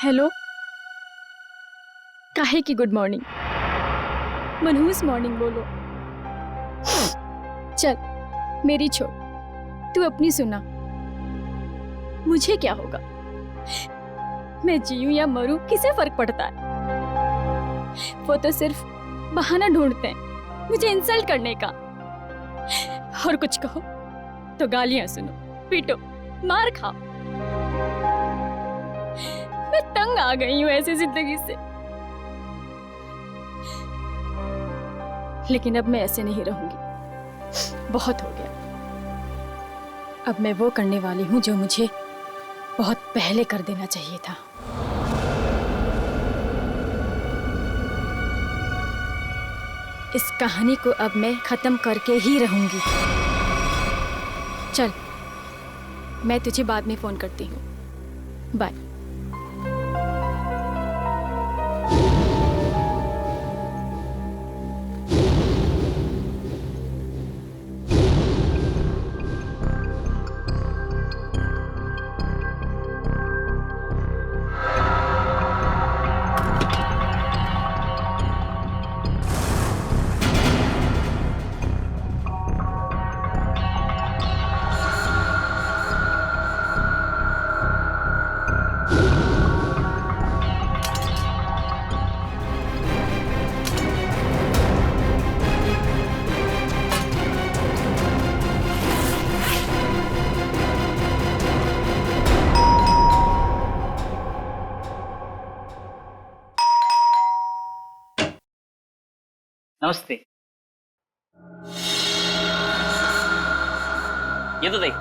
Hello, काहे की good morning? मनहूस मॉर्निंग बोलो। चल मेरी छोड़, तू अपनी सुना। मुझे क्या होगा, मैं जीऊं या मरूं किसे फर्क पड़ता है? वो तो सिर्फ बहाना ढूंढते हैं मुझे इंसल्ट करने का। और कुछ कहो तो गालियां सुनो, पीटो, मार खाओ। मैं तंग आ गई हूं ऐसी जिंदगी से। लेकिन अब मैं ऐसे नहीं रहूंगी, बहुत हो गया। अब मैं वो करने वाली हूं जो मुझे बहुत पहले कर देना चाहिए था। इस कहानी को अब मैं खत्म करके ही रहूंगी। चल, मैं तुझे बाद में फोन करती हूँ। बाय। नमस्ते. येतो ताई.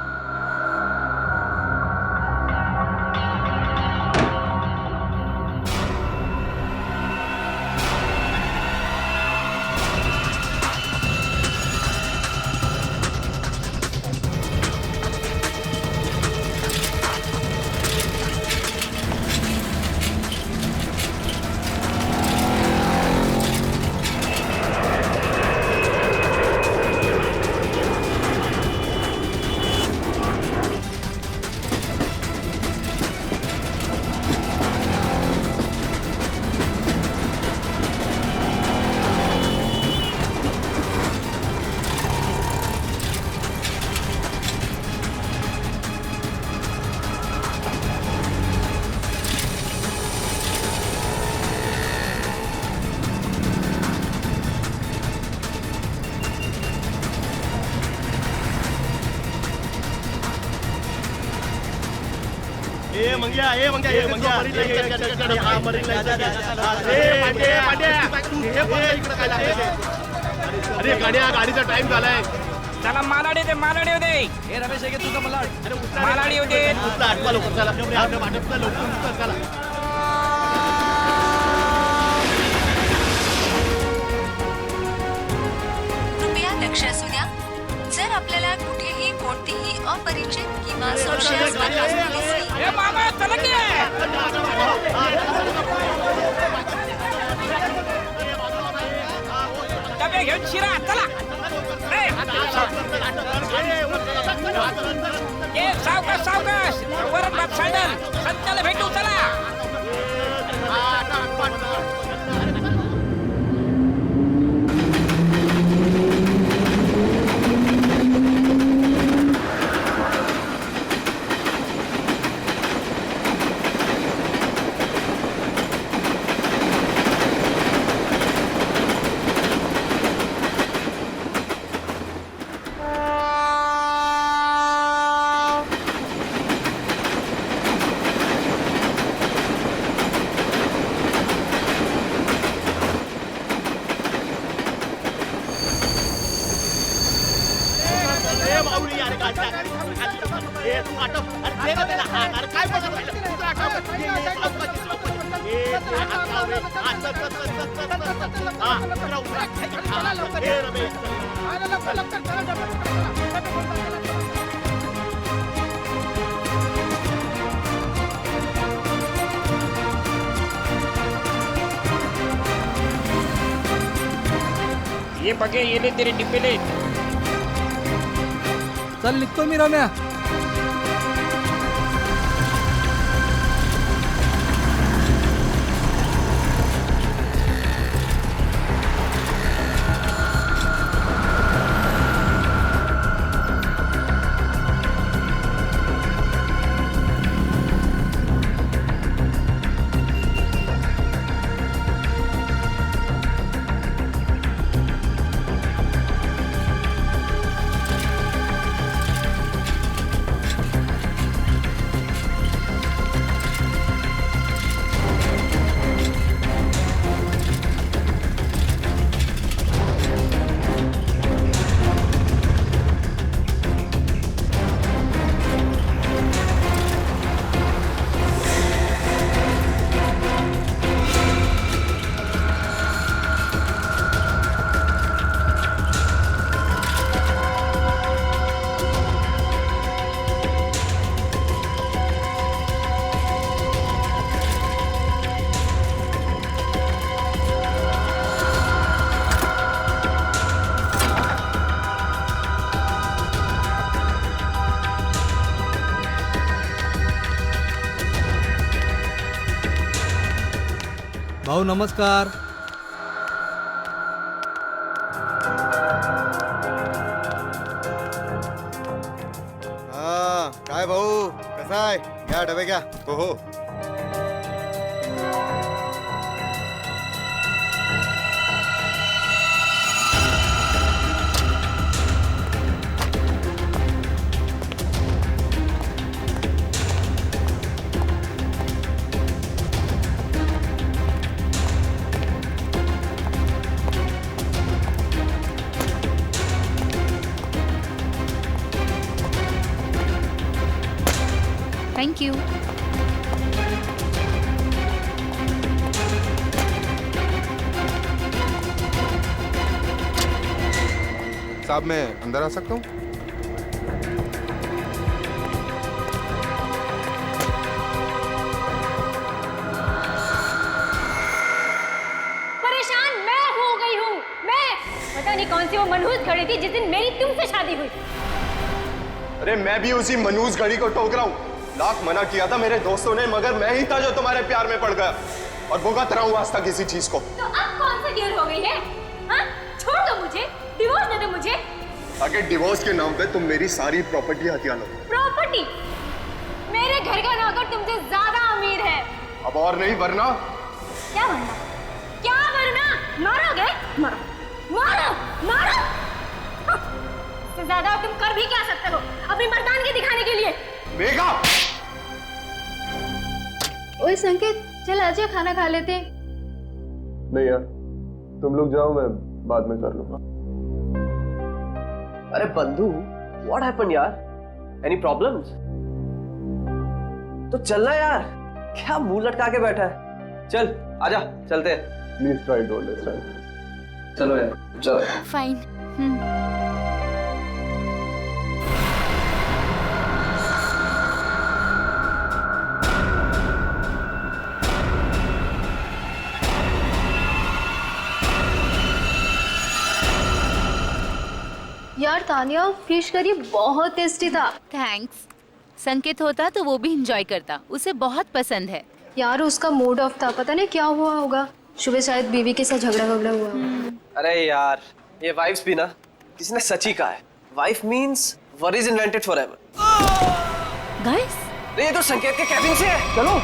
ए मंग्या हा मरीन लाईन अरे गाड्या गाडीचा टाइम झालाय. चला मालाडी दे हे रमेश आहे तुझा मला मालाडी होते. आठवा लोक चला लवकर चला. कृपया लक्ष असू द्या, जर आपल्याला कुठेही कोणतीही अपरिचित किंवा संशयास्पद वस्तू दिसली ए मामा चला की डबे घेऊन शिरा चला. ए सावकाश वरण भात सँडल संत्याला भेटू चला. ये बघे येले तेरे डिब्बेले. चल निघतो मी रम्या. भाऊ नमस्कार. हा काय भाऊ कसा आहे? घ्या डबे घ्या. हो हो. Thank you. साहब मैं अंदर आ सकता हूँ? परेशान मैं हो गई हूँ. मैं पता नहीं कौन सी वो मनहूस घड़ी थी जिस दिन मेरी तुमसे शादी हुई. अरे मैं भी उसी मनूस घड़ी को टोक रहा हूँ. लाख मना किया था मेरे दोस्तों ने, मगर मैं ही था जो तुम्हारे प्यार में पड़ गया और भुगत रहा हूँ वास्ता किसी चीज को. तो अब कौन सी देर हो गई है? हाँ? छोड़ दो मुझे, डिवोर्स दे दो मुझे. आगे डिवोर्स के नाम पे तुम मेरी सारी प्रॉपर्टी हथिया लो. प्रॉपर्टी? मेरे घर का नौकर तुमसे ज्यादा अमीर है. अब और नहीं वरना. क्या वरना? क्या वरना? मारोगे? मारो, मारो, मारो. इससे ज्यादा तुम कर भी क्या सकते हो अपनी मर्दानगी दिखाने के लिए? मेघा! ओए संकेत, चल आजा खाना खा लेते. नहीं यार, तुम लोग जाओ, मैं बाद में कर लूंगा. अरे बंधु, व्हाट हैपन यार? Any problems? तो चलना यार, क्या मुंह लटका के बैठा है? चल आजा, चलते हैं. Please try to understand. चलो यार, चलो. फाइन. यार तानिया, फिश करी बहुत टेस्टी था. थैंक्स. संकेत होता तो वो भी एंजॉय करता, उसे बहुत पसंद है. यार उसका मूड ऑफ था, पता नहीं क्या हुआ होगा. सुबह शायद बीवी के साथ झगड़ा हुआ. अरे यार, ये वाइफ्स भी ना, किसी ने सच ही कहा है. Wife means worries invented forever. Guys, ये तो संकेत के कैबिन से है. चलो.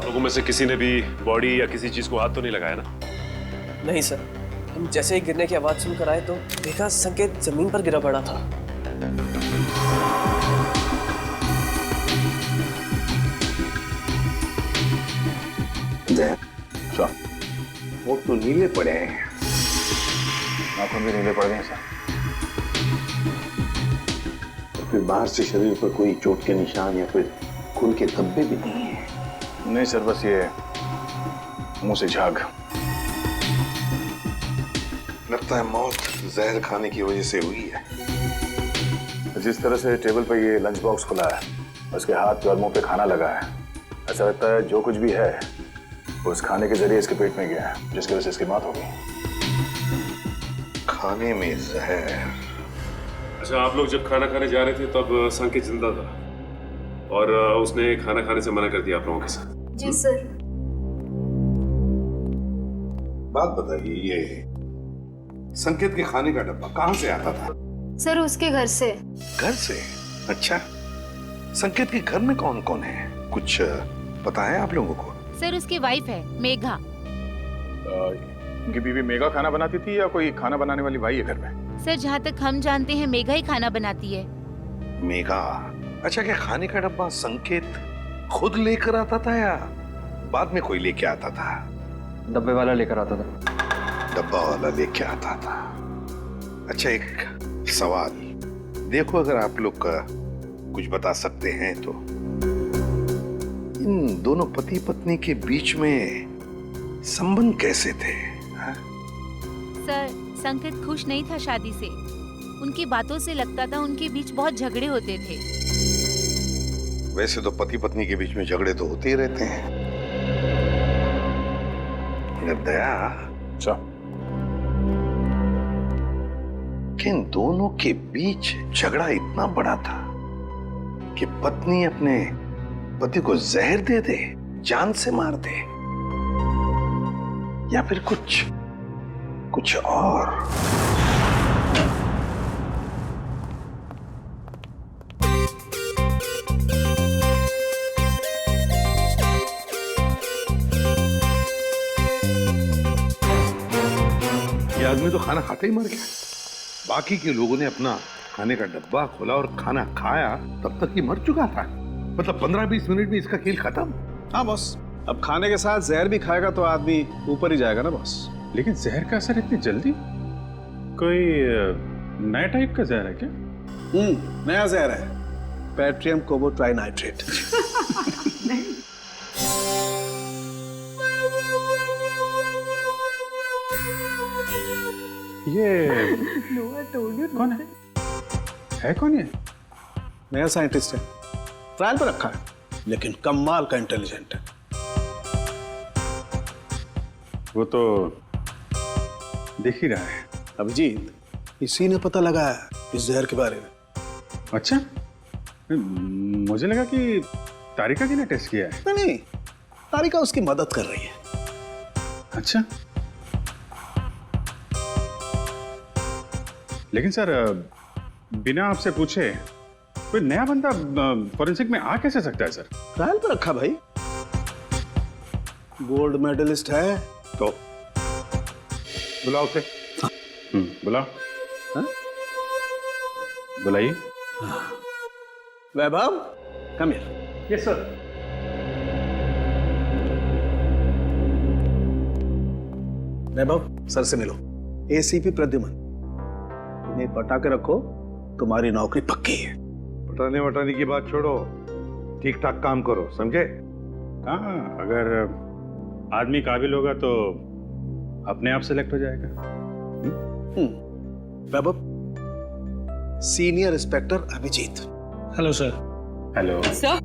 लोगों में से किसी ने भी बॉडी या किसी चीज को हाथ तो नहीं लगाया ना? नहीं सर, हम जैसे ही गिरने की आवाज सुनकर आए तो देखा संकेत जमीन पर गिरा पड़ा था. वो तो नीले पड़े हैं. नाखून भी नीले पड़ गए सर. फिर बाहर से शरीर पर कोई चोट के निशान या फिर खून के धब्बे भी नहीं है. नहीं सर, बस ये मुंह से झाग. लगता है मौत जहर खाने की वजह से हुई है. जिस तरह से टेबल पर ये लंच बॉक्स खुला है, उसके हाथ और मुंह पे खाना लगा है, ऐसा लगता है जो कुछ भी है वो उस खाने के जरिए इसके पेट में गया है, जिसकी वजह से इसकी मौत हो गई. खाने में जहर. अच्छा, आप लोग जब खाना खाने जा रहे थे तब संकेत जिंदा था और उसने खाना खाने से मना कर दिया आप लोगों के साथ? जी सर. बात बताइए, ये संकेत के खाने का डब्बा कहाँ से आता था? सर उसके घर से. घर से? अच्छा, संकेत के घर में कौन कौन है, कुछ पता है आप लोगों को? सर उसकी वाइफ है मेघा. उनकी बीवी मेघा खाना बनाती थी या कोई खाना बनाने वाली भाई है घर में? सर जहाँ तक हम जानते हैं मेघा ही खाना बनाती है. मेघा? अच्छा, क्या खाने का डब्बा संकेत खुद लेकर आता था या बाद में कोई लेके आता था? डब्बे वाला लेकर आता था. डब्बा वाला लेके आता था. अच्छा, एक सवाल देखो, अगर आप लोग का कुछ बता सकते हैं तो, इन दोनों पति पत्नी के बीच में संबंध कैसे थे? सर संकेत खुश नहीं था शादी से. उनकी बातों से लगता था उनके बीच बहुत झगड़े होते थे। वैसे तो पति पत्नी के बीच में झगड़े तो होते ही रहते हैं, मगर दया कि इन दोनों के बीच झगड़ा इतना बड़ा था कि पत्नी अपने पति को जहर दे दे, जान से मार दे, या फिर कुछ और। ये आदमी तो खाना खाते ही मर गया। बाकी के लोगों ने अपना खाने का डब्बा खोला और खाना खाया, तब तक ये मर चुका था। मतलब 15-20 मिनट में इसका खेल खत्म। हाँ बॉस, अब खाने के साथ जहर भी खाएगा तो आदमी ऊपर ही जाएगा ना बॉस। लेकिन जहर का असर इतनी जल्दी? कोई नया टाइप का जहर है क्या? नया जहर है, पैट्रियम कोबो ट्राइनाइट्रेट। ये कौन है कौन ये? नया साइंटिस्ट है, ट्रायल पर रखा है, लेकिन कमाल का इंटेलिजेंट है। वो तो दिख ही रहा है। अभिजीत, इसी ने पता लगाया इस जहर के बारे में। अच्छा, मुझे लगा कि तारिका जी ने टेस्ट किया है। नहीं, तारिका उसकी मदद कर रही है। अच्छा, लेकिन सर बिना आपसे पूछे कोई नया बंदा फॉरेंसिक में आ कैसे सकता है सर? ट्रायल पर रखा भाई, गोल्ड मेडलिस्ट है तो। बुलाओ उसे। बुलाओ। बुलाइए। Vaibhav, come here. Yes sir. Vaibhav, sir से मिलो। एसीपी प्रद्युमन, इन्हें पटा के रखो, तुम्हारी नौकरी पक्की है। पटाने वटाने की बात छोड़ो, ठीक ठाक काम करो, समझे? हाँ, अगर आदमी काबिल होगा तो अपने आप सेलेक्ट हो जाएगा। Vaibhav, senior inspector Abhijit. Hello sir. Hello sir.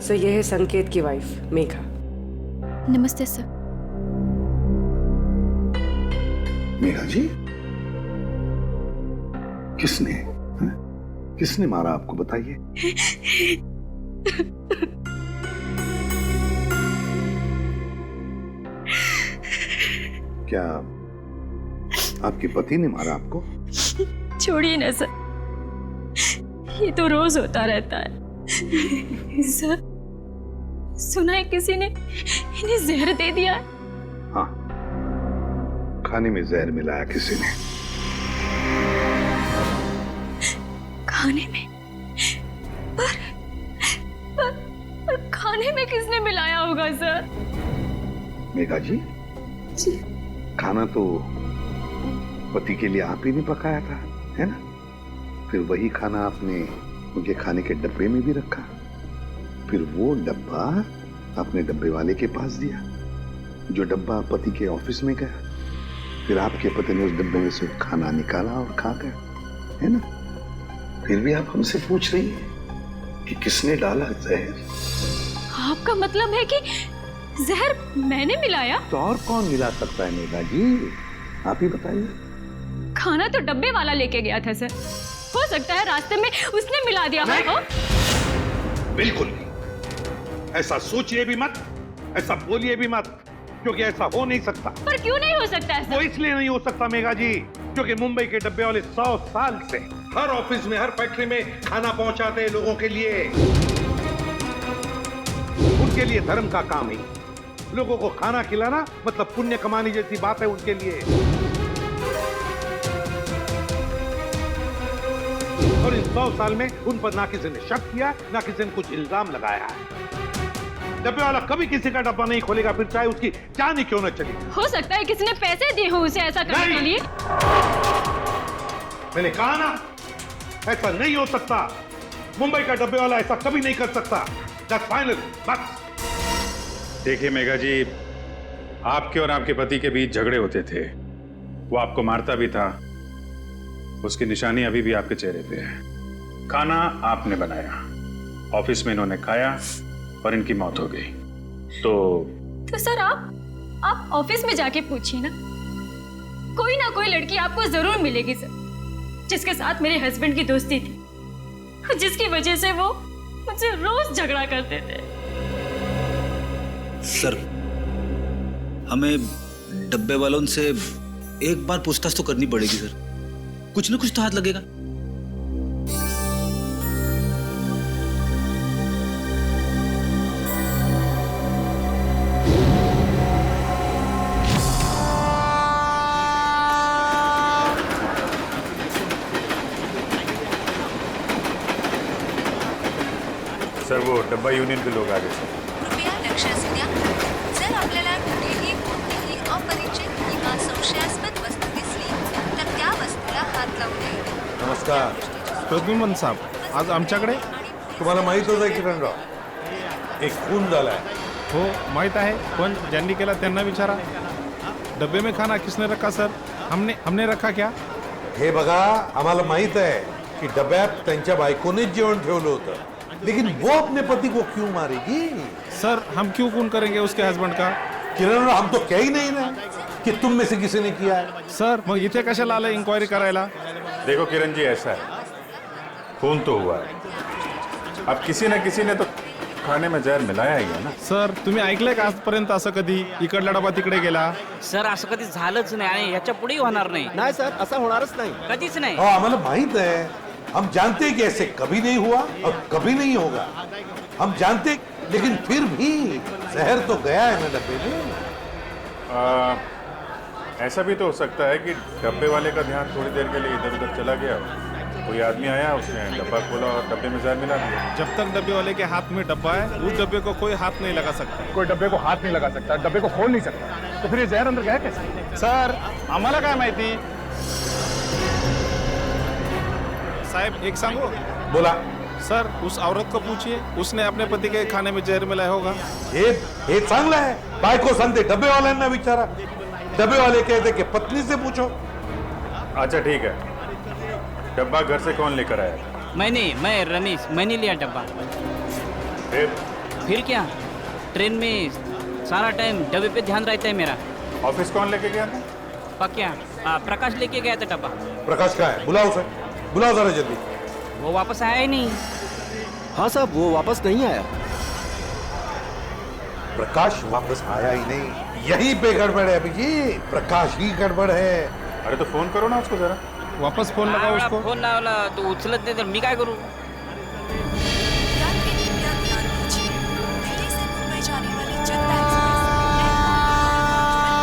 Sir, ये है संकेत की वाइफ मेघा। नमस्ते सर। मेघा जी, किसने मारा आपको, बताइए। क्या आपके पति ने मारा आपको? छोड़िए ना सर, ये तो रोज होता रहता है। सर, सुना है किसी ने इन्हें जहर दे दिया है। हाँ, खाने में जहर मिलाया किसी ने। खाने में? पर खाने में किसने मिलाया होगा सर? मेघा जी, खाना तो पति के लिए आप ही ने पकाया था, है ना? फिर वही खाना आपने उनके खाने के डब्बे में भी रखा, फिर वो डब्बा आपने डब्बे वाले के पास दिया, जो डब्बा पति के ऑफिस में गया, फिर आपके पति ने उस डब्बे में से खाना निकाला और खा गया, है ना? फिर भी आप हमसे पूछ रही हैं कि किसने डाला जहर? आपका मतलब है कि जहर मैंने मिलाया? तो और कौन मिला सकता है मेघा जी, आप ही बताइए। खाना तो डब्बे वाला लेके गया था सर, हो सकता है रास्ते में उसने मिला दिया हो। बिल्कुल नहीं, ऐसा सोचिए भी मत, ऐसा बोलिए भी मत, क्योंकि ऐसा हो नहीं सकता। पर क्यों नहीं हो सकता ऐसा? वो इसलिए नहीं हो सकता मेघा जी, क्योंकि मुंबई के डब्बे वाले 100 साल से हर ऑफिस में, हर फैक्ट्री में खाना पहुंचाते हैं लोगों के लिए। उनके लिए धर्म का काम है, लोगों को खाना खिलाना मतलब पुण्य कमाने जैसी बात है उनके लिए। और इन 100 साल में उन पर ना किसी ने शक किया, ना किसी ने कुछ इल्जाम लगाया है। डब्बे वाला कभी किसी का डब्बा नहीं खोलेगा, फिर चाहे उसकी जान ही क्यों न चली। हो सकता है किसी ने पैसे दिए हो उसे ऐसा करने के लिए। मैंने कहा ना, ऐसा नहीं हो सकता। मुंबई का डब्बे वाला ऐसा कभी नहीं कर सकता। That's final, बस। देखिए मेघा जी, आपके और आपके पति के बीच झगड़े होते थे, वो आपको मारता भी था, उसकी निशानी अभी भी आपके चेहरे पे है। खाना आपने बनाया, ऑफिस में इन्होंने खाया और इनकी मौत हो गई। तो सर आप ऑफिस में जाके पूछिए ना, कोई ना कोई लड़की आपको जरूर मिलेगी सर, जिसके साथ मेरे हस्बैंड की दोस्ती थी, जिसकी वजह से वो मुझसे रोज झगड़ा करते थे। सर, हमें डब्बे वालों से एक बार पूछताछ तो करनी पड़ेगी सर, कुछ ना कुछ तो हाथ लगेगा। सर वो डब्बा यूनियन के लोग आ गए सर। कृपया लक्ष असू द्या, जर आपल्याला कुठेही कोणतीही अपरिचित किंवा संशयास्पद वस्तू दिसली तर त्या वस्तूला हात लावू नये. नमस्कार प्रद्युमन साहेब, आज आमच्याकडे तुम्हाला माहित होतं किरणराव, एक खून झालाय. हो माहित आहे, पण ज्यांनी केला त्यांना विचारा. डब्बे में खाना किसने रखा सर? हमने रखा क्या? हे बघा, आम्हाला माहित आहे की डब्यात त्यांच्या बायकोनेच जेवण ठेवलं होतं, लेकिन वो अपने पति को क्यों मारेगी? सर हम क्यों खून करेंगे उसके हस्बैंड का? किरण, हम तो कह ही नहीं रहे कि तुम में से किसी ने किया है. सर मग इथे कशाला आलं इंक्वायरी करायला? देखो किरण जी, ऐसा है, खून तो हुआ है, अब किसी न किसी ने तो खाने में जहर मिलाया ही है ना. सर तुम्ही ऐकलंय का आजपर्यंत असं कधी इकडला डबा तिकडे गेला? सर असं कधी झालंच नाही आणि याच्या पुढेही होणार नाही. नहीं सर, ऐसा होणारच नहीं. कधीच नाही. हमारा माहित है, हम जानते हैं कि ऐसे कभी नहीं हुआ और कभी नहीं होगा. हम जानते, लेकिन फिर भी जहर तो गया है ना डब्बे में. ऐसा भी तो हो सकता है कि डब्बे वाले का ध्यान थोड़ी देर के लिए इधर उधर चला गया, कोई आदमी आया, उसने डब्बा खोला और डब्बे में जहर मिला दिया. जब तक डब्बे वाले के हाथ में डब्बा है, उस डब्बे को कोई हाथ नहीं लगा सकता. कोई डब्बे को हाथ नहीं लगा सकता, डब्बे को खोल नहीं सकता, तो फिर ये जहर अंदर गया कैसे? सर आम्हाला काय माहिती. साहब एक सांगो. बोला. सर उस औरत को पूछिए, उसने अपने पति के खाने में जहर मिलाया होगा. हे चांगलं है, बायको सांगते डब्बे वाल्यांना विचारा, डब्बे वाले कहते कि पत्नी से पूछो. अच्छा ठीक है, डब्बा घर से कौन लेकर आया? मैं रमेश, मैंने लिया डब्बा. फिर क्या, ट्रेन में सारा टाइम डब्बे पे ध्यान रहता है मेरा. ऑफिस कौन लेके गया था? पक्या प्रकाश लेके गया था डब्बा. प्रकाश कहाँ है? बुलाओ सर, बुलाओ जरा जल्दी. वो वापस आया ही नहीं. हाँ साहब, वो वापस नहीं आया. प्रकाश वापस आया ही नहीं, यही पे गड़बड़ है अभिजीत, प्रकाश ही गड़बड़ है. अरे तो फोन करो ना उसको जरा. वापस फोन लगाओ उसको. फोन लावला तो उचलत नाही, तर मी काय करू? यात्री कृपया ध्यान दीजिए, दिल्ली से मुंबई जाने वाली जनता एक्सप्रेस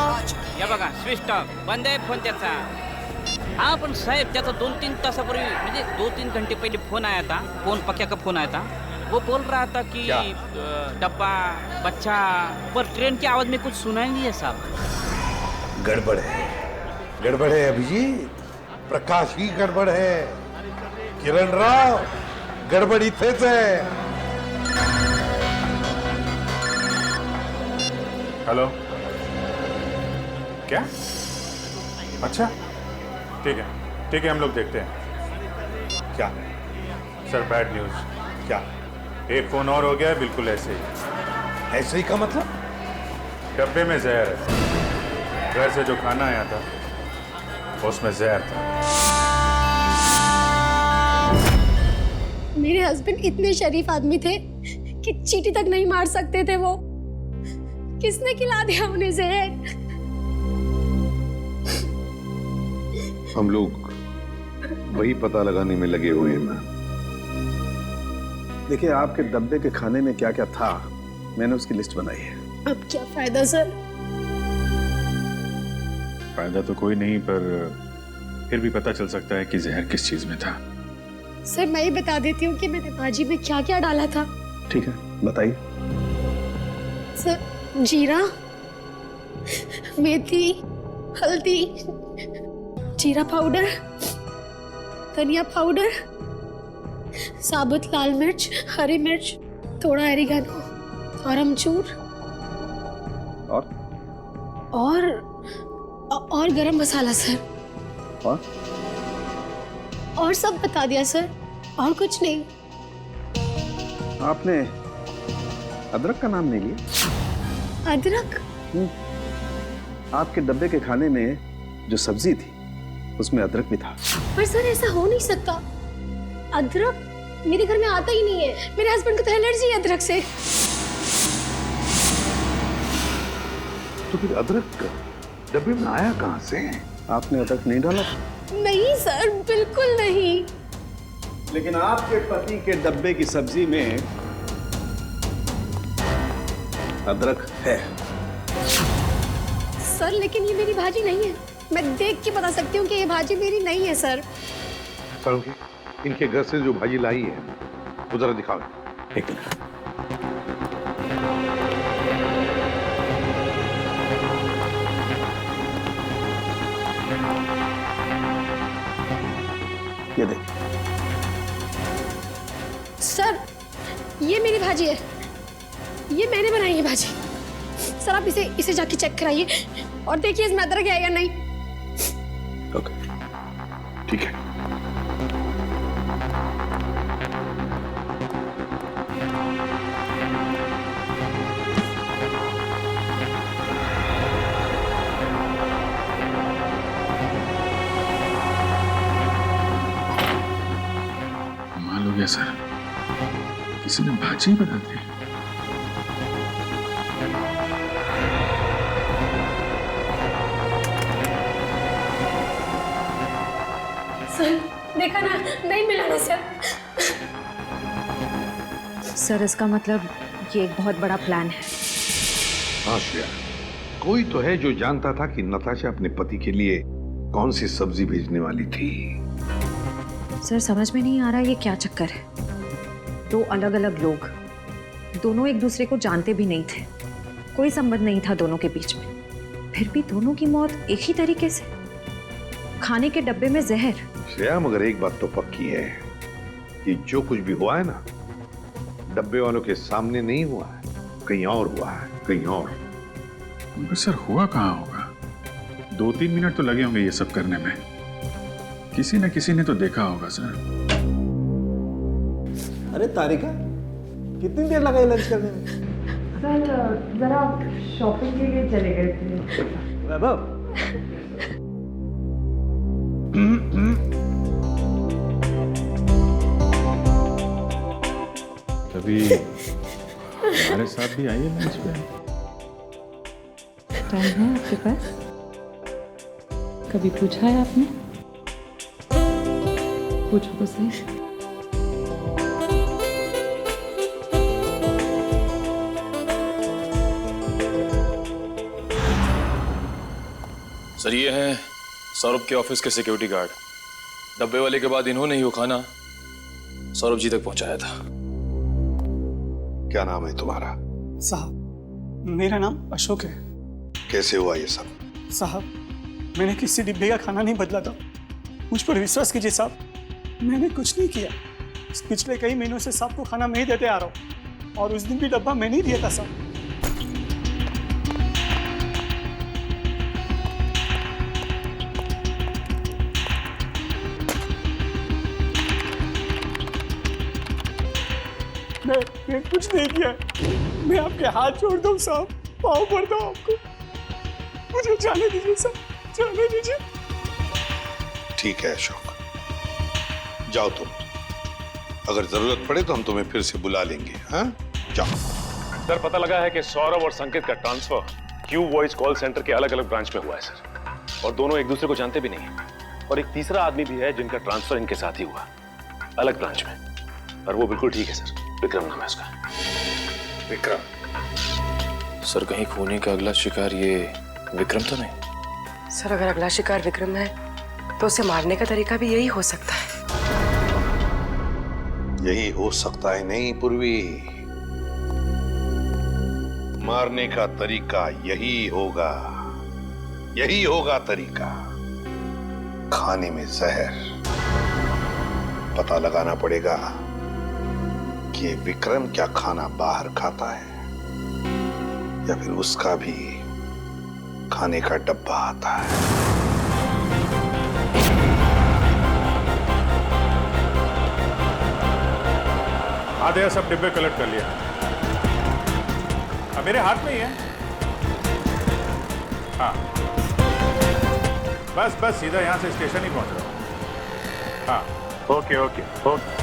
आ चुकी है. या बघा स्विच ऑफ, बंद आहे फोन त्याचा. हाँ पण साहेब, त्याचा 2-3 तासापूर्वी, म्हणजे 2-3 घंटे पहले फोन आया था. पक्या का फोन आया था. वो बोल रहा था कि डब्बा, बच्चा, पर ट्रेन की आवाज में कुछ सुनाई नहीं है साहब. गड़बड़ है अभिजीत, प्रकाश ही गड़बड़ है. किरण राव, गड़बड़ इथेच है. हेलो, क्या? अच्छा ठीक है, हम लोग देखते हैं. क्या सर बैड न्यूज. क्या? एक फोन और हो गया है, बिल्कुल ऐसे ही. ऐसे ही का मतलब? डब्बे में जहर है, घर से जो खाना आया था उसमें जहर था. मेरे हस्बैंड इतने शरीफ आदमी थे कि चींटी तक नहीं मार सकते थे वो. किसने खिला दिया उन्हें जहर? हम लोग वही पता लगाने में लगे हुए हैं. देखिए, आपके डब्बे के खाने में क्या क्या था, मैंने उसकी लिस्ट बनाई है. अब क्या फायदा सर? फायदा तो कोई नहीं, पर फिर भी पता चल सकता है कि जहर किस चीज में था. सर मैं ही बता देती हूँ कि मैंने भाजी में क्या क्या डाला था. ठीक है, बताइए. सर जीरा, मेथी, हल्दी, जीरा पाउडर, धनिया पाउडर, साबुत लाल मिर्च, हरी मिर्च, थोड़ा एरिगानो और अमचूर और गरम मसाला सर। और सब बता दिया सर, और कुछ नहीं। आपने अदरक का नाम नहीं लिया? अदरक? आपके डब्बे के खाने में जो सब्जी थी उसमें अदरक भी था। पर सर ऐसा हो नहीं सकता, अदरक मेरे घर में आता ही नहीं है। मेरे हस्बैंड को तो एलर्जी है अदरक से। तो फिर अदरक डब्बे में आया कहां से? आपने अदरक नहीं डाला? नहीं सर, बिल्कुल नहीं। लेकिन आपके पति के डब्बे की सब्जी में अदरक है। सर लेकिन ये मेरी भाजी नहीं है, मैं देख के बता सकती हूँ कि ये भाजी मेरी नहीं है सर। सर इनके घर से जो भाजी लाई है वो जरा दिखाओ। एक मिनट। ये देखिए सर, ये मेरी भाजी है, ये मैंने बनाई है भाजी। सर आप इसे जाके चेक कराइए और देखिए इसमें अदरक है या नहीं। ओके, ठीक है। कमाल हो गया सर, किसी ने भाजी बना दी। सर देखा ना, नहीं मिला ना सर। सर इसका मतलब ये एक बहुत बड़ा प्लान है। हाँ श्रेया, कोई तो है जो जानता था कि नताशा अपने पति के लिए कौन सी सब्जी भेजने वाली थी। सर समझ में नहीं आ रहा ये क्या चक्कर है। दो अलग अलग लोग, दोनों एक दूसरे को जानते भी नहीं थे, कोई संबंध नहीं था दोनों के बीच में, फिर भी दोनों की मौत एक ही तरीके से, खाने के डब्बे में जहर। श्रेया मगर एक बात तो पक्की है कि जो कुछ भी हुआ है ना, डब्बे वालों के सामने नहीं हुआ है, कहीं और हुआ है, कहीं और। मगर सर हुआ कहाँ होगा? 2-3 मिनट तो लगे होंगे ये सब करने में, किसी न किसी ने तो देखा होगा सर। अरे तारिका, कितनी देर लगाई लंच करने में? सर जरा शॉपिंग के लिए चले गए थे। वैभव, कभी हमारे साथ भी आइए लंच पे। टाइम है आपके पास? कभी पूछा है आपने? पूछो तो सही। सर ये हैं सौरभ के ऑफिस के सिक्योरिटी गार्ड। डब्बे वाले के बाद इन्होंने ही वो खाना सौरभ जी तक पहुंचाया था। क्या नाम है तुम्हारा? साहब मेरा नाम अशोक है। कैसे हुआ ये सब? साहब मैंने किसी डिब्बे का खाना नहीं बदला था, मुझ पर विश्वास कीजिए साहब, मैंने कुछ नहीं किया। पिछले कई महीनों से साहब को खाना मैं ही देते आ रहा हूँ और उस दिन भी डब्बा मैंने ही दिया था साहब। मैं कुछ नहीं किया, मैं आपके हाथ जोड़ता हूँ साहब, पाँव पड़ता हूँ आपको, मुझे जाने दीजिए साहब, जाने दीजिए। ठीक है अशोक, जाओ तुम, अगर जरूरत पड़े तो हम तुम्हें फिर से बुला लेंगे। हाँ जाओ। सर पता लगा है कि सौरभ और संकेत का transfer Q voice call centre के अलग अलग ब्रांच में हुआ है सर, और दोनों एक दूसरे को जानते भी नहीं है। और एक तीसरा आदमी भी है जिनका ट्रांसफर इनके साथ ही हुआ, अलग ब्रांच में, और वो बिल्कुल ठीक है सर, विक्रम नाम है उसका। विक्रम? सर कहीं खूनी का अगला शिकार ये विक्रम तो नहीं? सर अगर अगला शिकार विक्रम है तो उसे मारने का तरीका भी यही हो सकता है। यही हो सकता है नहीं पूर्वी, मारने का तरीका यही होगा, यही होगा तरीका। खाने में जहर, पता लगाना पड़ेगा कि विक्रम क्या खाना बाहर खाता है या फिर उसका भी खाने का डब्बा आता है। आधे सब डिब्बे कलेक्ट कर लिया। अब मेरे हाथ में ही है। हाँ बस बस सीधा यहाँ से स्टेशन ही पहुँच रहा हूँ। हाँ ओके ओके ओके।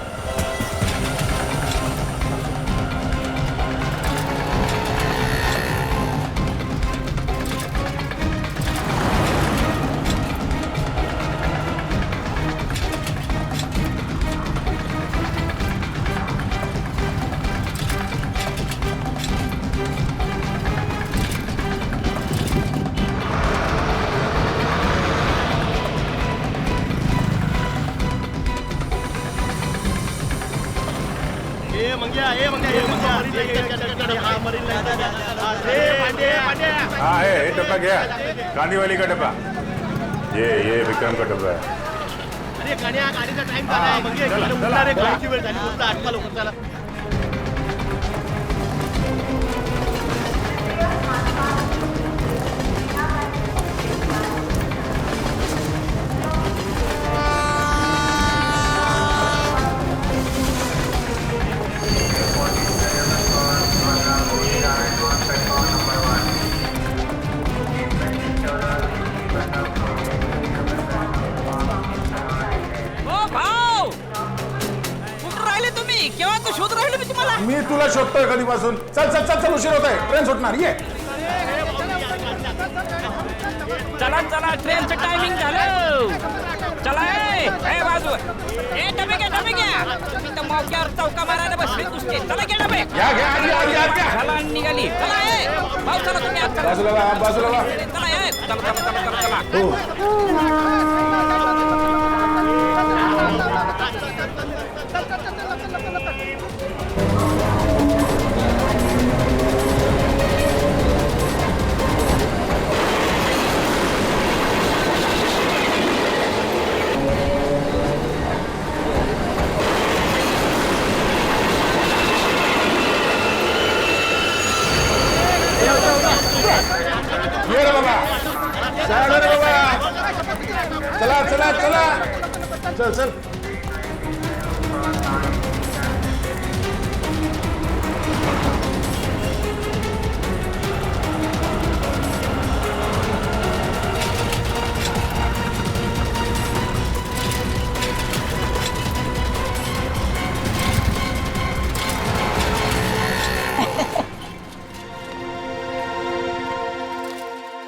हाँ है डब्बा गया, गांधी वाली का डब्बा। ये विक्रम का डब्बा है। अरे गाडीचा टाइम झालाय, गाडीची वेळ झाली, आटका लवकर चला। मी तुला शोधतोय कधीपासून। चल चल चल चल, उशीर होतोय, ट्रेन सुटणार। ये चला चला, ट्रेनचं टायमिंग झालं। चला ए बाजू, ए डबे घ्या। मी तर मौक्यावर चौका मारायला बसले नुसते। चला घ्या डबे, चला निघाली। चला ए भाऊ, चला तुम्ही आत चला, बाजूला वा। चला ये रे बाबा, साइड रे बाबा। चला चला चला, चल चल।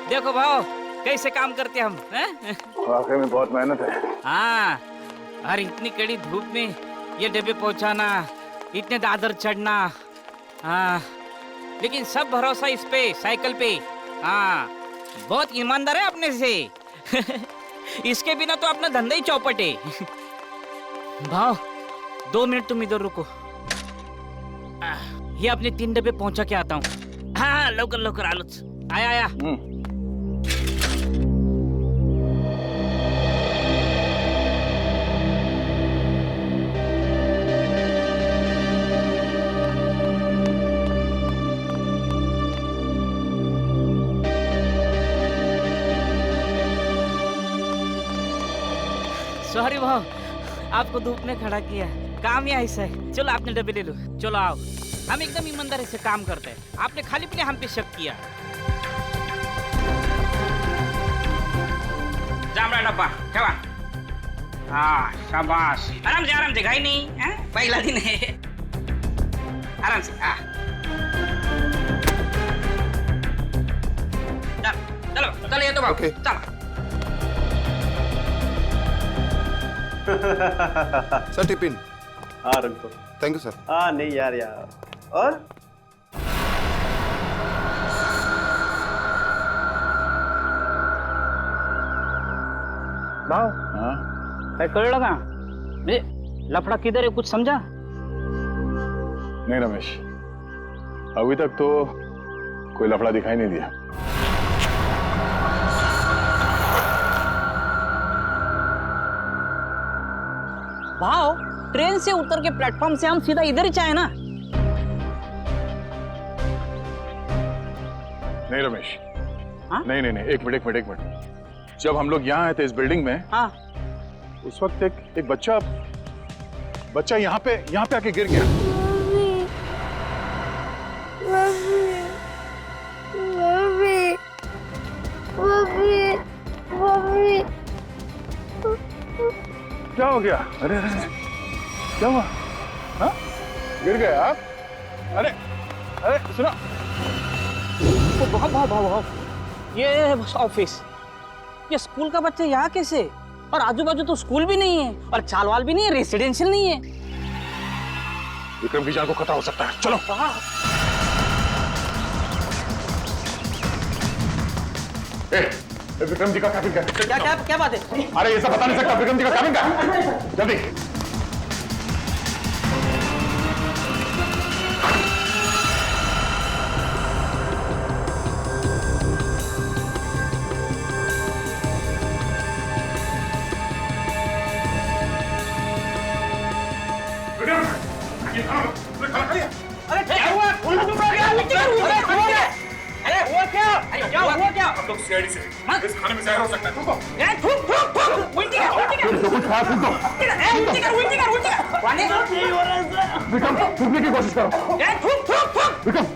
देखो भाव कैसे काम करते हम हैं? वाकई में बहुत मेहनत है। हाँ, और इतनी कड़ी धूप में ये डब्बे पहुंचाना, इतने दादर चढ़ना। हाँ, लेकिन सब भरोसा इस पे, साइकिल पे। हाँ, बहुत ईमानदार है अपने से। इसके बिना तो अपना धंधा ही चौपट है। भाव 2 मिनट तुम इधर रुको, ये अपने 3 डब्बे पहुंचा के आता हूँ। हाँ लवकर लवकर आलोच। आया। सॉरी भाव, आपको धूप में खड़ा किया। काम ही ऐसा है। चलो आपने डब्बे ले लो, चलो आओ। हम एकदम ईमानदारी से काम करते हैं। आपने खाली पीने हम पे शक किया। जामड़ा डब्बा ठेवा। हाँ शाबाश, आराम से, घाई नहीं है, पहला दिन है। आराम से। चलो ये तो बाबू, चलो। Sir tiffin. हाँ रख दो। Thank you sir. हाँ नहीं यार और भाव काय कळलं का? म्हणजे लफड़ा किधर है, कुछ समझा? नहीं रमेश, अभी तक तो कोई लफड़ा दिखाई नहीं दिया। भाव ट्रेन से उतर के प्लेटफॉर्म से हम सीधा इधर ही चाहे ना। नहीं रमेश, नहीं, एक मिनट। जब हम लोग यहाँ आए थे इस बिल्डिंग में, उस वक्त एक बच्चा यहाँ पे आके गिर गया। क्या हो गया? अरे अरे क्या हुआ? हाँ? गिर गए आप? अरे अरे सुनो, भाव ये ऑफिस, ये स्कूल का बच्चे यहाँ कैसे? और आजू बाजू तो स्कूल भी नहीं है और चालवाल भी नहीं है, रेसिडेंशियल नहीं है। विक्रम की जान को खतरा हो सकता है, चलो। विक्रम जी का कैबिन क्या? क्या बात है? अरे ये सब बता नहीं सकता, विक्रम जी का कैबिन क्या? जल्दी। हम लोग सीआईडी से इस खाने में जहर हो सकता है। थूको। विक्रम थूकने की कोशिश करो। विक्रम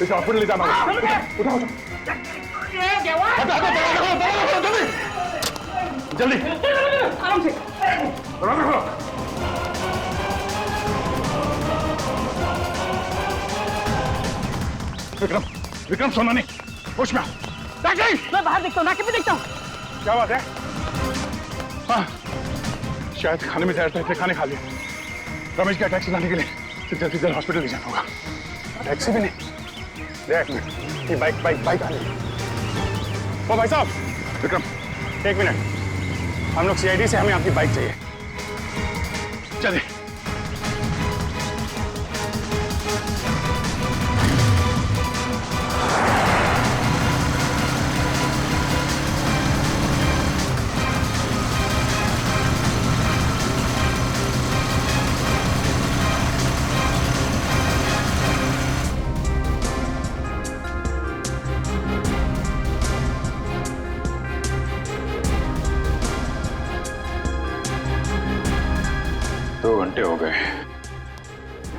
इसे हॉस्पिटल ले जाना होगा। उठाओ जल्दी आराम से। विक्रम विक्रम सोना नहीं, होश में आओ। मैं बाहर देखता हूँ, नाके पे देखता हूँ। क्या बात है? हाँ, शायद खाने में जहर था, इसलिए खाने खा लिया। रमेश का टैक्सी लाने के लिए जल्दी जल्दी हॉस्पिटल ले जाना होगा। टैक्सी भी नहीं, एक मिनट, ये बाइक आ रही है। ओ भाई साहब, विक्रम एक मिनट, हम लोग सीआईडी से, हमें आपकी बाइक चाहिए। चलिए। हो गए।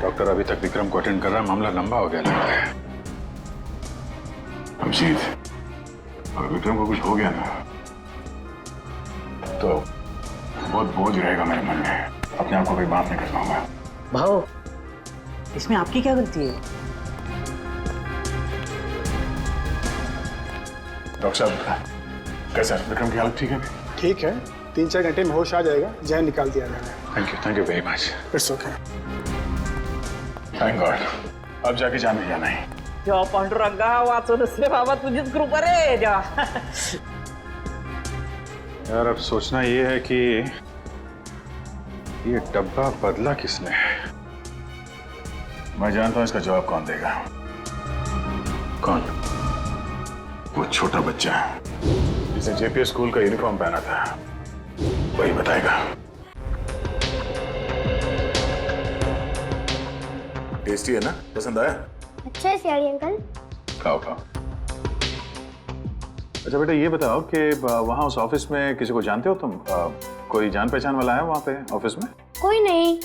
डॉक्टर अभी तक विक्रम को अटेंड कर रहा है, मामला लंबा हो गया लग रहा है। अभिजीत, अगर विक्रम को कुछ हो गया ना तो बहुत बोझ रहेगा मेरे मन में, अपने आप को कोई माफ नहीं कर पाऊंगा। भाव, इसमें आपकी क्या गलती है? डॉक्टर साहब कैसा है? विक्रम की हालत ठीक है? ठीक है, 3-4 घंटे में होश आ जाएगा, जहर निकाल दिया मैंने। Thank you very much. It's okay. Thank God, अब जाके जान में जाना है। देवा पांडुरंगा, वाचो नसले बाबा, तुझीच कृपा रे देवा। यार अब सोचना ये है कि ये डब्बा बदला किसने? मैं जानता हूं इसका जवाब कौन देगा। कौन? वो छोटा बच्चा जिसने जेपीएस स्कूल का यूनिफॉर्म पहना था, वही बताएगा। टेस्टी है ना? पसंद आया? अच्छा है सियाड़ी अंकल। खाओ खाओ। अच्छा बेटा ये बताओ कि वहाँ उस ऑफिस में किसी को जानते हो तुम? कोई जान पहचान वाला है वहाँ पे ऑफिस में? कोई नहीं।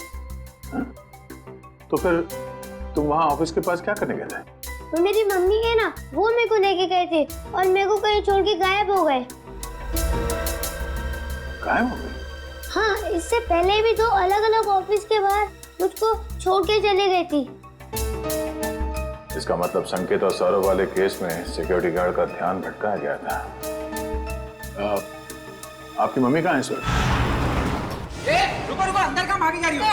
तो फिर तुम वहाँ ऑफिस के पास क्या करने गए थे? वो मेरी मम्मी है ना, वो मेरे को लेके गए थे और मेरे को कहीं छोड़ के गायब हो गए। गायब हो गए? हाँ, इससे पहले भी 2 अलग-अलग ऑफिस के बाहर मुझको छोड़ के चले गई थी। इसका मतलब संकेत और सौरभ वाले केस में सिक्योरिटी गार्ड का ध्यान भटकाया गया था। आपकी मम्मी कहाँ है सर? रुको रुको, अंदर कहाँ भागी जा रही हो?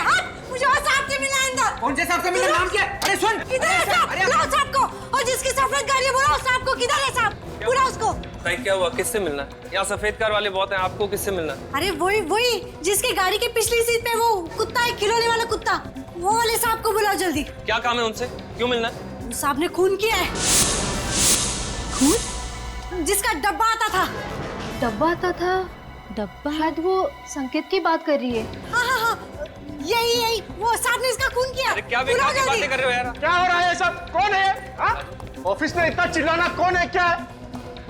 मुझे और साहब से मिलना है अंदर। कौन से साहब से मिलना? नाम क्या है? अरे सुन, किधर है साहब? बुलाओ साहब को। और जिसकी सफेद गाड़ी है बुलाओ साहब को। किधर है साहब? बुलाओ उसको। भाई क्या हुआ? किससे मिलना है? यहाँ सफेद कार वाले बहुत हैं, आपको किससे मिलना है? अरे वही जिसकी गाड़ी के पिछली सीट पे वो कुत्ता है, खिलौने वाला कुत्ता, वो वाले साहब को बुलाओ जल्दी। क्या काम है उनसे? क्यों मिलना है? साहब ने खून किया है। खून? जिसका डब्बा आता था। डब्बा आता था? डब्बा? शायद वो संकेत की बात कर रही है। हाँ, यही वो साहब ने इसका खून किया। अरे क्या बेकार की बातें कर रहे हो यार? क्या हो रहा है सब? कौन है? ऑफिस में इतना चिल्लाना कौन है? क्या है?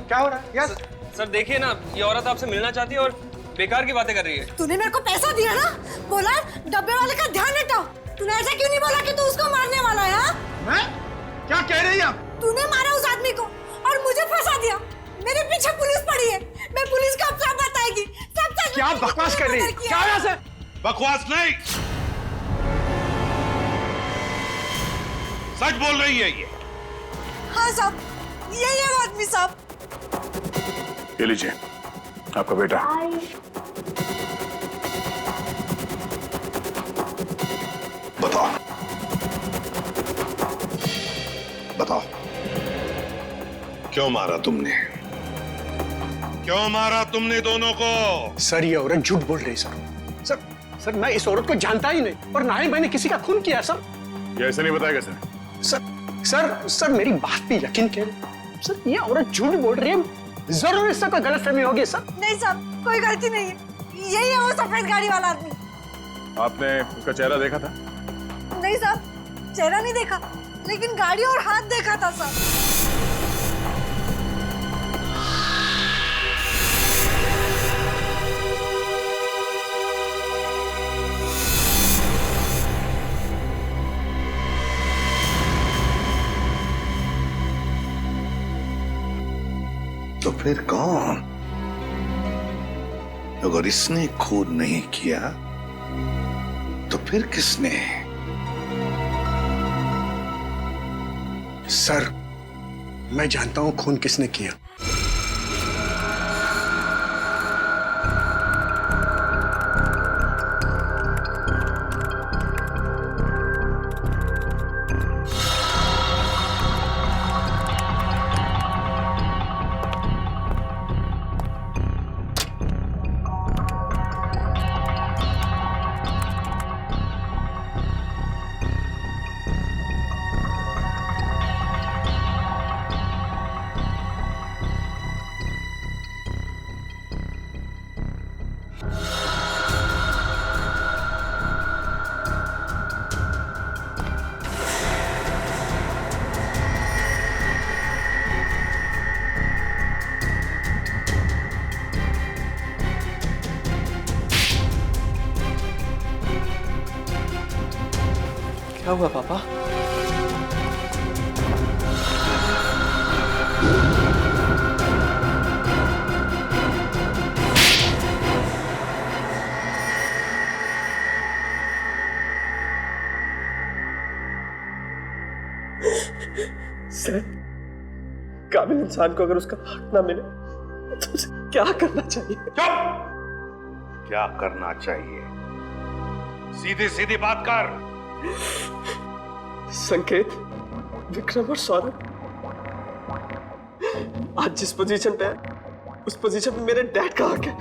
क्या हो रहा है? यस सर देखिए ना, ये औरत आपसे मिलना चाहती है और बेकार की बातें कर रही है। तूने मेरे को पैसा दिया ना, बोला डब्बे वाले का ध्यान हटाओ। तूने ऐसा क्यों नहीं बोला कि तू उसको मारने वाला है? मैं? क्या कह रही है? तूने मारा उस आदमी को और मुझे फंसा दिया। मेरे पीछे पुलिस पड़ी है। मैं पुलिस को अब सब बताएगी, सब सच क्या बकवास कर रही है? क्या यहाँ से? बकवास नहीं, सच बोल रही है ये। हाँ साहब, यही है आदमी साहब। ये लीजिए आपका बेटा। बताओ बताओ, क्यों मारा तुमने? क्यों मारा तुमने दोनों को? सर ये औरत झूठ बोल रही है सर। सर मैं इस औरत को जानता ही नहीं और ना ही मैंने किसी का खून किया सर। ये ऐसे नहीं बताएगा सर। सर मेरी बात पे यकीन करें सर, ये औरत झूठ बोल रही है, जरूर इससे कोई गलतफहमी होगी सर। नहीं साहब, कोई गलती नहीं है, यही है वो सफेद गाड़ी वाला आदमी। आपने उसका चेहरा देखा था? नहीं साहब, चेहरा नहीं देखा, लेकिन गाड़ी और हाथ देखा था साहब। तो फिर कौन? अगर इसने खून नहीं किया तो फिर किसने? सर मैं जानता हूं खून किसने किया। क्या हुआ पापा? सर, काबिल इंसान को अगर उसका हक ना मिले तो उसे क्या करना चाहिए? चुप! क्या करना चाहिए? सीधी सीधी बात कर। संकेत, विक्रम और सौरभ आज जिस पोजीशन पे है उस पोजीशन पे मेरे डैड का हक है।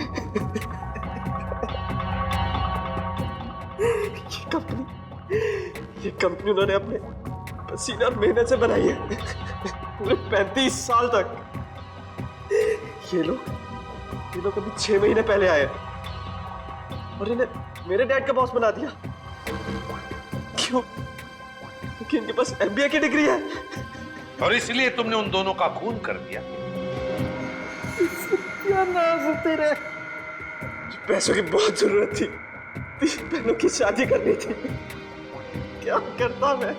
ये कंपनी उन्होंने अपने पसीने और मेहनत से बनाई है पूरे 35 साल तक। ये लोग अभी 6 महीने पहले आए और इन्हें मेरे डैड का बॉस बना दिया। क्यों? क्योंकि इनके पास MBA की डिग्री है और इसलिए तुमने उन दोनों का खून कर दिया। क्या नाज तेरे? पैसों की बहुत जरूरत थी, 3 बहनों की शादी करनी थी। क्या करता मैं?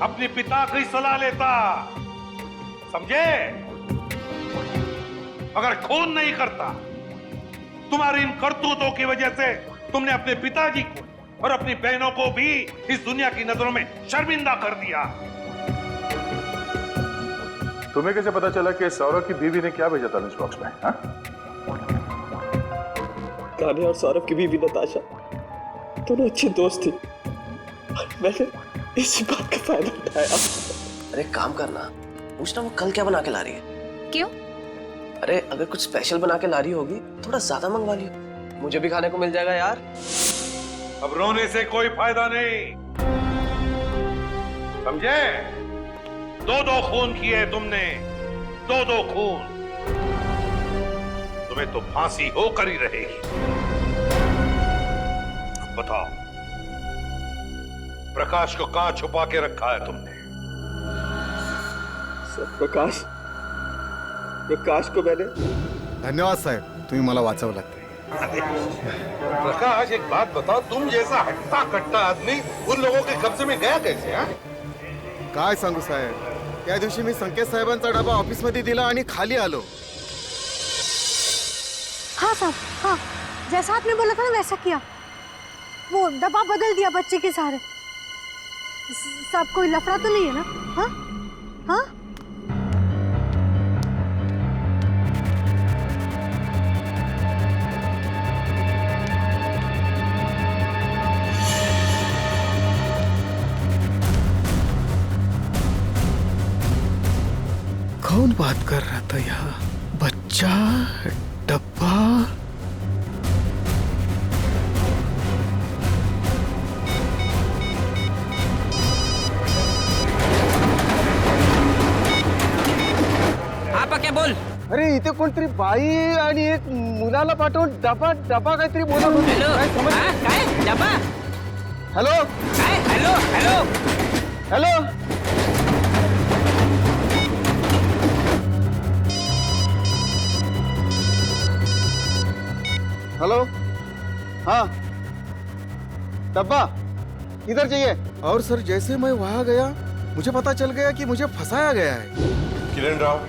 अपने पिता की सलाह लेता, समझे? अगर खून नहीं करता, तुम्हारी इन करतूतों की वजह से तुमने अपने पिताजी को और अपनी बहनों को भी इस दुनिया की नजरों में शर्मिंदा कर दिया। तुम्हें कैसे पता चला कि सौरभ की बीवी ने क्या भेजा था लंच बॉक्स में? हाँ? कान्हा और सौरभ की बीवी नताशा दोनों अच्छी दोस्त थी। मैंने इसी बात का फायदा उठाया। अरे काम करना, पूछना वो कल क्या बना के ला रही है। क्यों? अरे अगर कुछ स्पेशल बना के ला रही होगी थोड़ा ज्यादा मंगवा लियो, मुझे भी खाने को मिल जाएगा यार। अब रोने से कोई फायदा नहीं, समझे? 2-2 खून किए तुमने, 2-2 खून। तुम्हें तो फांसी होकर ही रहेगी। अब बताओ, प्रकाश को कहां छुपा के रखा है तुमने? सर, प्रकाश को मैंने। धन्यवाद साहेब, तुम्ही मला वाचवलं। प्रकाश एक बात बताओ, तुम जैसा हट्टा कट्टा आदमी उन लोगों के कब्जे में गया कैसे? हाँ? काय सांगू साहेब, त्या दिवशी मी संकेत साहेबांचा डबा ऑफिस मध्ये दिला आणि खाली आलो। हाँ साहब, हाँ जैसा आपने बोला था ना वैसा किया। वो डब्बा बदल दिया बच्चे के सहारे। सब कोई लफड़ा तो नहीं है ना? हाँ हाँ। कौन बात कर रहा था यहाँ? बच्चा, डब्बा। आपा क्या बोल? अरे इथे कोणतरी बाई आणि एक मुलाला पाठवून डबा डबा काहीतरी बोलत होती. काय समज? काय डबा? हॅलो काय? Hello hello hello. हेलो हाँ डब्बा किधर चाहिए? और सर जैसे मैं वहां गया मुझे पता चल गया कि मुझे फंसाया गया है. किरण राव,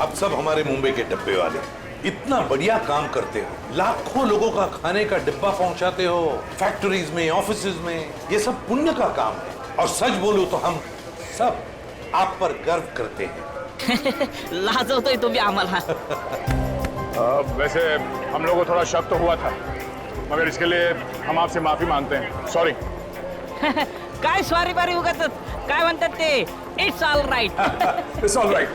आप सब हमारे मुंबई के डब्बे वाले इतना बढ़िया काम करते हो, लाखों लोगों का खाने का डिब्बा पहुंचाते हो, फैक्ट्रीज में, ऑफिसेज में, ये सब पुण्य का काम है. और सच बोलूं तो हम सब आप पर गर्व करते हैं. लाजवतोय तुम्ही आम्हाला. वैसे हम लोगों को थोड़ा शक तो हुआ था, मगर इसके लिए हम आपसे माफी मांगते हैं. सॉरी. काय सॉरी बारी उगाच काय म्हणतात ते? It's all right. It's all right.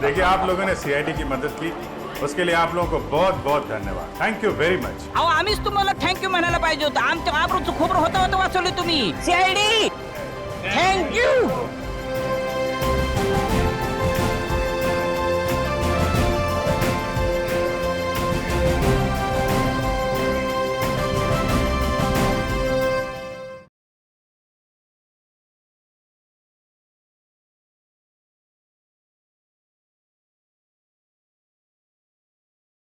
देखिए, आप लोगों ने सीआईडी की मदद की, उसके लिए आप लोगों को बहुत बहुत धन्यवाद. Thank you very much. अहो आम्हीच तुम्हाला थँक्यू म्हणायला पाहिजे होतं. आमच्या आबरूचं खोबरं होतं वाचवलं तुम्ही. CID thank you.